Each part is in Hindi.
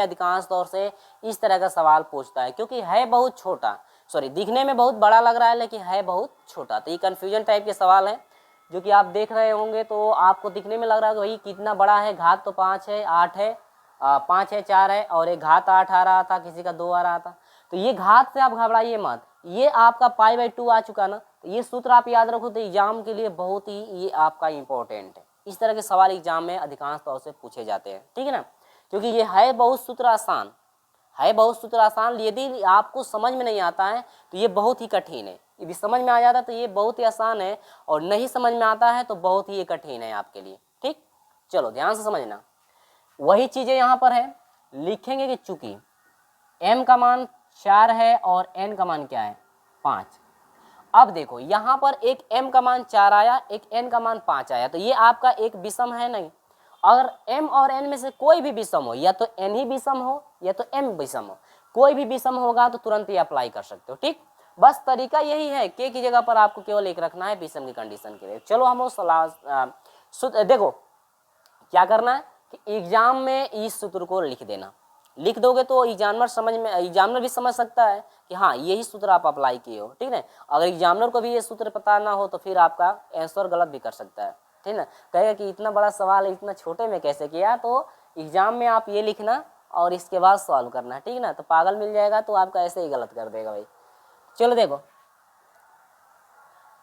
अधिकांश तौर से इस तरह का सवाल पूछता है, क्योंकि है बहुत छोटा, सॉरी दिखने में बहुत बड़ा लग रहा है लेकिन है बहुत छोटा। तो ये कन्फ्यूजन टाइप के सवाल हैं जो कि आप देख रहे होंगे। तो आपको दिखने में लग रहा है भाई कितना बड़ा है, घात तो 5 है, 8 है, 5 है, 4 है, और एक घात 8 आ रहा था, किसी का 2 आ रहा था। तो ये घात से आप घबराइए मत, ये आपका π/2 आ चुका ना। तो ये सूत्र आप याद रखो, तो एग्जाम के लिए बहुत ही ये आपका इंपॉर्टेंट है। इस तरह के सवाल एग्जाम में अधिकांश तौर से पूछे जाते हैं, ठीक है ना, क्योंकि ये है बहुत सूत्र आसान, है बहुत सूत्र आसान। यदि आपको समझ में नहीं आता है तो ये बहुत ही कठिन है, यदि समझ में आ जाता है तो ये बहुत ही आसान है, और नहीं समझ में आता है तो बहुत ही ये कठिन है आपके लिए। ठीक, चलो ध्यान से समझना। वही चीजें यहाँ पर है, लिखेंगे कि चूंकि m का मान 4 है और n का मान क्या है 5। अब देखो यहाँ पर एक m का मान 4 आया, एक n का मान 5 आया, तो ये आपका एक विषम है नहीं। अगर m और n में से कोई भी विषम हो, या तो n ही विषम हो या तो m विषम हो, कोई भी विषम होगा तो तुरंत ही अप्लाई कर सकते हो। ठीक, बस तरीका यही है, k की जगह पर आपको केवल एक रखना है विषम की कंडीशन के लिए। चलो हम देखो क्या करना है कि एग्जाम में इस सूत्र को लिख देना, लिख दोगे तो एग्जामिनर भी समझ सकता है कि हाँ यही सूत्र आप अप्लाई किए हो। ठीक है, अगर एग्जामिनर को भी ये सूत्र पता ना हो तो फिर आपका आंसर गलत भी कर सकता है। ठीक है, कहेगा कि इतना बड़ा सवाल इतना छोटे में कैसे किया। तो एग्जाम में आप ये लिखना और इसके बाद सॉल्व करना, ठीक है ना। तो पागल मिल जाएगा तो आपका ऐसे ही गलत कर देगा भाई। चलो देखो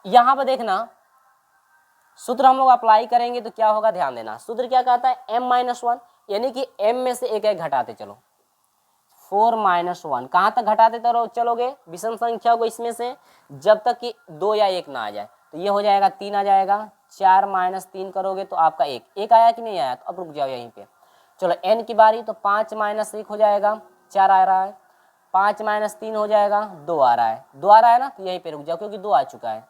यहाँ पर देखना, सूत्र हम लोग अप्लाई करेंगे तो क्या होगा, ध्यान देना। सूत्र क्या कहता है, m-1, यानी कि m में से एक घटाते चलो, 4-1 कहाँ तक घटाते चलोगे विषम संख्या को इसमें से, जब तक कि 2 या 1 ना आ जाए। तो ये हो जाएगा 3 आ जाएगा, 4-3 करोगे तो आपका 1 आया कि नहीं आया। तो अब रुक जाओ यहीं पे, चलो n की बारी। तो 5-1 हो जाएगा, 4 आ रहा है, 5-3 हो जाएगा, 2 आ रहा है, 2 आ रहा है ना। तो यहीं पे रुक जाओ क्योंकि 2 आ चुका है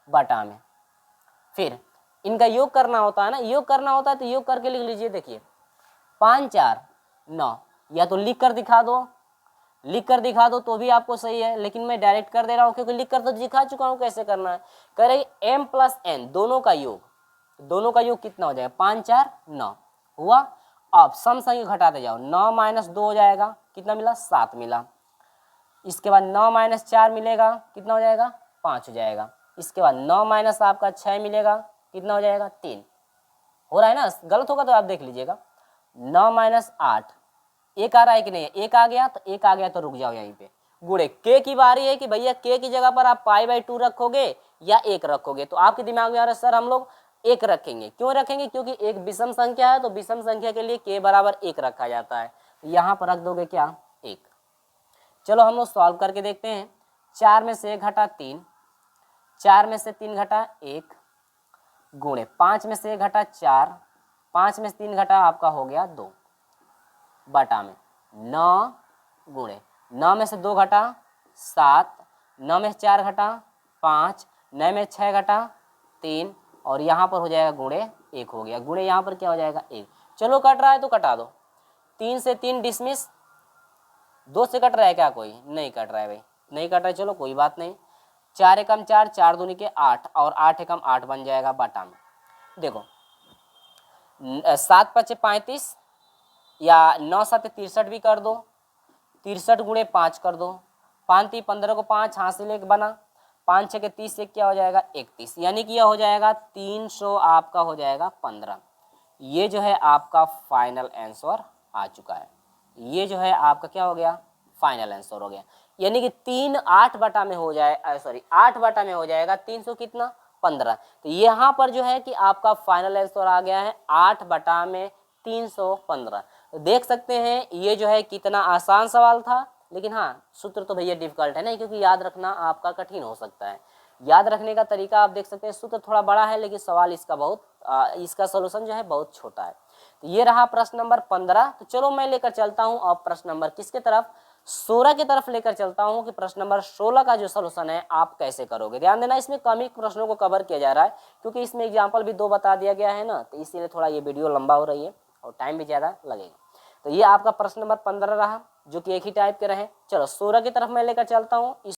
बटा में। फिर इनका योग करना होता है ना, योग करना होता है तो योग करके लिख लीजिए। देखिए 5-4-9, या तो लिख कर दिखा दो, लिख कर दिखा दो तो भी आपको सही है, लेकिन मैं डायरेक्ट कर दे रहा हूँ क्योंकि लिख कर तो दिखा चुका हूँ कैसे करना है। कह रही m + n दोनों का योग, दोनों का योग कितना हो जाएगा, 5-4-9 हुआ। अब सम संख्या घटाते जाओ, 9 - 2 हो जाएगा, कितना मिला, 7 मिला। इसके बाद 9 - 4 मिलेगा, कितना हो जाएगा, 5 हो जाएगा। इसके बाद 9 - आपका 6 मिलेगा, कितना हो जाएगा, 3 हो रहा है ना। गलत होगा तो आप देख लीजिएगा। 9 - 8 1 आ रहा है कि नहीं, 1 आ गया। तो 1 आ गया तो रुक जाओ यहीं पे। गुणे के की बारी है कि भैया के की जगह पर आप π/2 रखोगे या 1 रखोगे। तो आपके दिमाग में आ रहा है सर हम लोग 1 रखेंगे। क्यों रखेंगे, क्योंकि एक विषम संख्या है तो विषम संख्या के लिए के बराबर 1 रखा जाता है। यहाँ पर रख दोगे क्या, 1। चलो हम लोग सॉल्व करके देखते हैं। 4 में से 1 घटा 3, 4 में से 3 घटा 1, गुणे 5 में से 1 घटा 4, 5 में से 3 घटा आपका हो गया 2, बटा में 9, गुणे 9 में से 2 घटा 7, 9 में से 4 घटा 5, 9 में 6 घटा 3, और यहाँ पर हो जाएगा गुणे 1 हो गया। गुणे यहाँ पर क्या हो जाएगा, 1। चलो कट रहा है तो कटा दो, 3 से 3 डिसमिस। 2 से कट रहा है क्या, कोई नहीं कट रहा है भाई, नहीं कट रहा है, चलो कोई बात नहीं। 4 एकम 4, 4 दूनी के 8, और 8 एकम 8 बन जाएगा बटा में। देखो 7 × 5 = 35, या 9 × 7 = 63 भी कर दो, 63 गुणे 5 कर दो, 5 × 15 को 5 हाथ से लेके बना, 5 × 6 = 30, से क्या हो जाएगा 31, यानी कि यह हो जाएगा 300 आपका हो जाएगा 15। ये जो है आपका फाइनल आंसर आ चुका है। ये जो है आपका क्या हो गया, फाइनल आंसर हो गया। यानी कि 3 8 बटा में हो जाए, सॉरी 8 बटा में हो जाएगा 300 कितना, 15। तो यहाँ पर जो है कि आपका फाइनल आंसर आ गया है 8 बटा में 315। तो देख सकते हैं ये जो है कितना आसान सवाल था, लेकिन हाँ सूत्र तो भैया डिफिकल्ट है ना, क्योंकि याद रखना आपका कठिन हो सकता है। याद रखने का तरीका आप देख सकते हैं, सूत्र थोड़ा बड़ा है लेकिन सवाल इसका बहुत इसका सोल्यूशन जो है बहुत छोटा है। तो ये रहा प्रश्न नंबर 15। तो चलो मैं लेकर चलता हूँ अब प्रश्न नंबर किसके तरफ, 16 की तरफ लेकर चलता हूँ कि प्रश्न नंबर 16 का जो सोल्यूशन है आप कैसे करोगे। ध्यान देना, इसमें कम ही प्रश्नों को कवर किया जा रहा है क्योंकि इसमें एग्जाम्पल भी 2 बता दिया गया है ना, तो इसीलिए थोड़ा ये वीडियो लंबा हो रही है और टाइम भी ज़्यादा लगेगा। तो ये आपका प्रश्न नंबर 15 रहा, जो कि एक ही टाइप के रहे। चलो 16 की तरफ मैं लेकर चलता हूँ।